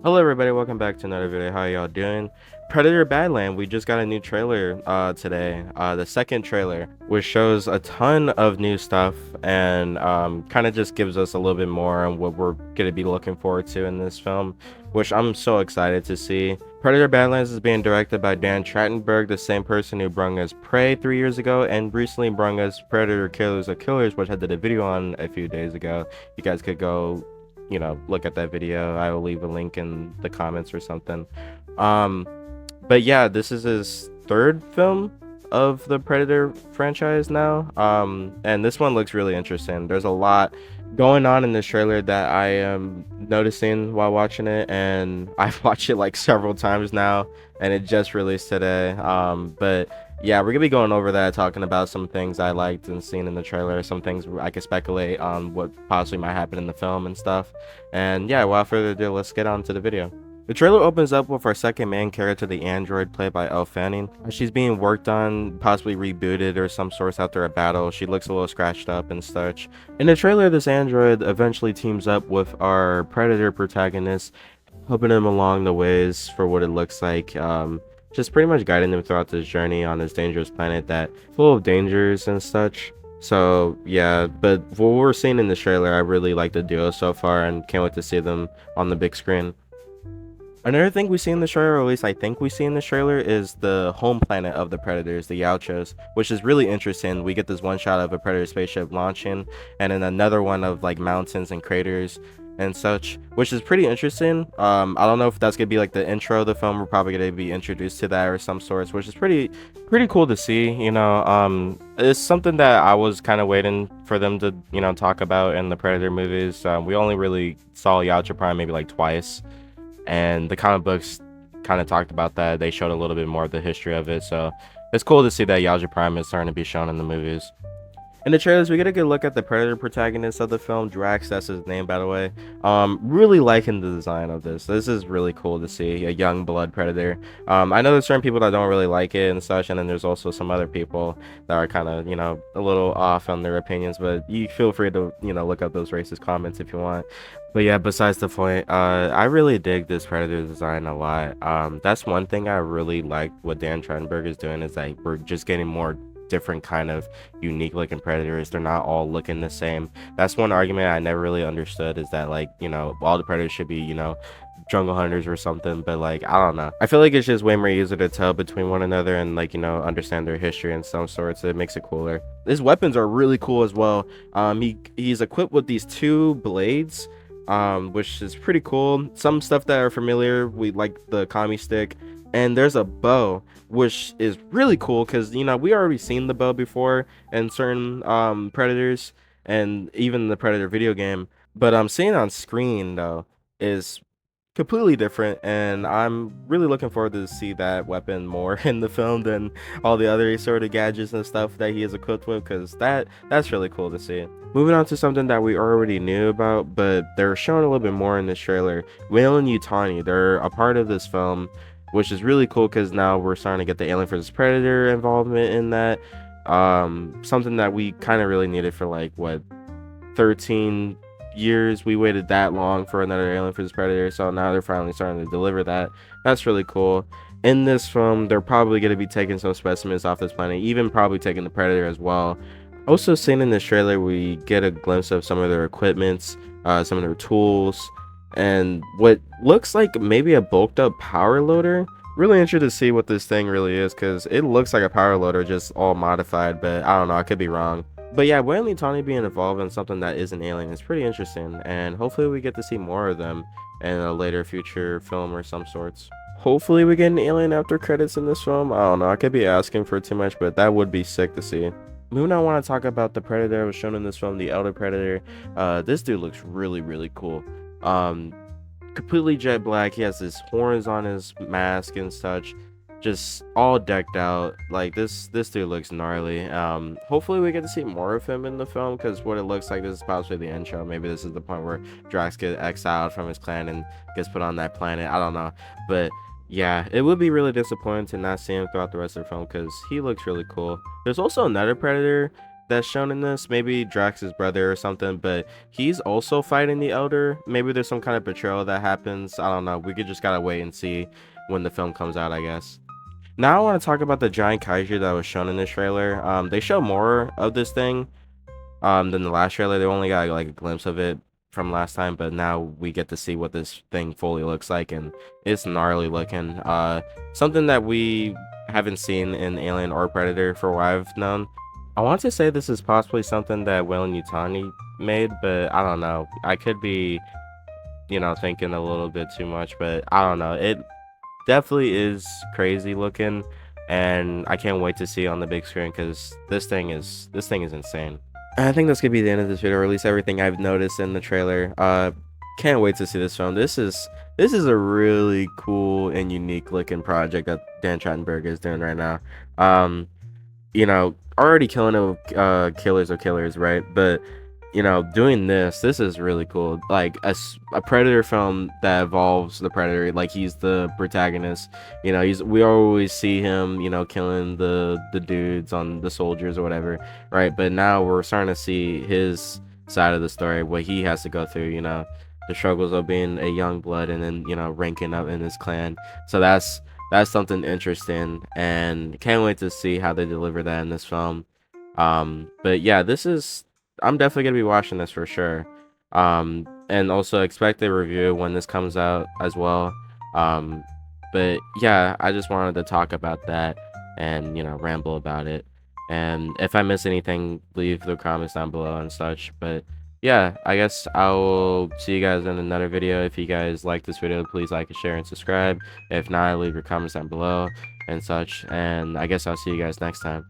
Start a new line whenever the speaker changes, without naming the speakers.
Hello everybody, welcome back to another video. How y'all doing? Predator Badland, we just got a new trailer today. The second trailer, which shows a ton of new stuff and kind of just gives us a little bit more on what we're going to be looking forward to in this film, which I'm so excited to see. Predator Badlands is being directed by Dan Trachtenberg, the same person who brung us Prey 3 years ago and recently brung us Predator Killers of Killers, which I did a video on a few days ago. You guys could go look at that video. I will leave a link in the comments or something. But yeah, this is his third film of the Predator franchise now. And this one looks really interesting. There's a lot going on in this trailer that I am noticing while watching it, and I've watched it like several times now, and it just released today. But yeah, we're gonna be going over that, talking about some things I liked and seen in the trailer, some things I could speculate on what possibly might happen in the film and stuff. And yeah, without further ado, let's get on to the video. The trailer opens up with our second main character, the android, played by Elle Fanning. She's being worked on, possibly rebooted or some source after a battle. She looks a little scratched up and such. In the trailer, this android eventually teams up with our Predator protagonist, helping him along the ways for what it looks like. Just pretty much guiding him throughout this journey on this dangerous planet that full of dangers and such. So yeah, but what we're seeing in the trailer, I really like the duo so far and can't wait to see them on the big screen. Another thing we see in the trailer, or at least I think we see in the trailer, is the home planet of the Predators, the Yautjas, which is really interesting. We get this one shot of a Predator spaceship launching, and then another one of like mountains and craters and such, which is pretty interesting. I don't know if that's gonna be like the intro of the film. We're probably gonna be introduced to that or some sorts, which is pretty cool to see. It's something that I was kind of waiting for them to talk about in the Predator movies. We only really saw Yautja Prime maybe like twice, and the comic books kind of talked about that. They showed a little bit more of the history of it, so it's cool to see that Yautja Prime is starting to be shown in the movies. In the trailers, we get a good look at the Predator protagonist of the film, Drax, that's his name, by the way. Really liking the design of this. This is really cool to see, a young blood Predator. I know there's certain people that don't really like it and such, and then there's also some other people that are kind of, a little off on their opinions, but you feel free to, look up those racist comments if you want. But yeah, besides the point, I really dig this Predator design a lot. That's one thing I really like what Dan Trachtenberg is doing, is that we're just getting more different kind of unique looking predators. They're not all looking the same. That's one argument I never really understood, is that like all the predators should be jungle hunters or something, but like I don't know, I feel like it's just way more easier to tell between one another and like understand their history and some sorts. It makes it cooler. His weapons are really cool as well. He's equipped with these two blades, which is pretty cool. Some stuff that are familiar, we like the kami stick, and there's a bow, which is really cool because we already seen the bow before in certain predators and even the Predator video game, but seeing on screen though is completely different, and I'm really looking forward to see that weapon more in the film than all the other sort of gadgets and stuff that he is equipped with, because that's really cool to see. Moving on to something that we already knew about, but they're showing a little bit more in this trailer. Whale and Yutani, they're a part of this film, which is really cool because now we're starting to get the Alien vs Predator involvement in that. Something that we kind of really needed for like what, 13 years. We waited that long for another Alien vs Predator, so now they're finally starting to deliver that. That's really cool. In this film, they're probably going to be taking some specimens off this planet, even probably taking the Predator as well. Also seen in this trailer, we get a glimpse of some of their equipments, some of their tools, and what looks like maybe a bulked up power loader. Really interested to see what this thing really is, because it looks like a power loader just all modified, but I don't know, I could be wrong. But yeah, Whale and Tawny being involved in something that is an alien is pretty interesting, and hopefully we get to see more of them in a later future film or some sorts. Hopefully we get an alien after credits in this film. I don't know, I could be asking for too much, but that would be sick to see. Moving on, I want to talk about the Predator that was shown in this film, the Elder Predator. This dude looks really cool. Completely jet black. He has his horns on his mask and such, just all decked out. Like this dude looks gnarly. Hopefully we get to see more of him in the film, because what it looks like, this is possibly the intro. Maybe this is the point where Drax gets exiled from his clan and gets put on that planet. I don't know, but yeah, it would be really disappointing to not see him throughout the rest of the film, because he looks really cool. There's also another Predator that's shown in this. Maybe Drax's brother or something, but he's also fighting the Elder. Maybe there's some kind of betrayal that happens. I don't know. We could just gotta wait and see when the film comes out, I guess. Now I want to talk about the giant kaiju that was shown in this trailer. They show more of this thing than the last trailer. They only got like a glimpse of it from last time, but now we get to see what this thing fully looks like, and it's gnarly looking. Something that we haven't seen in Alien or Predator for what I've known. I want to say this is possibly something that Wayland Yutani made, but I don't know. I could be, thinking a little bit too much, but I don't know. It definitely is crazy looking, and I can't wait to see it on the big screen because this thing is insane. I think that's gonna be the end of this video, or at least everything I've noticed in the trailer. Can't wait to see this film. This is a really cool and unique looking project that Dan Trachtenberg is doing right now. Already killing it with killers of killers, right? But doing this is really cool. Like a Predator film that evolves the Predator, like he's the protagonist. We always see him, killing the dudes on the soldiers or whatever, right? But now we're starting to see his side of the story, what he has to go through, the struggles of being a young blood and then, ranking up in his clan. So that's something interesting, and can't wait to see how they deliver that in this film. But yeah, I'm definitely gonna be watching this for sure. And also expect a review when this comes out as well. But yeah, I just wanted to talk about that and ramble about it. And if I miss anything, leave the comments down below and such. But yeah, I guess I will see you guys in another video. If you guys like this video, please like and share and subscribe. If not, leave your comments down below and such. And I guess I'll see you guys next time.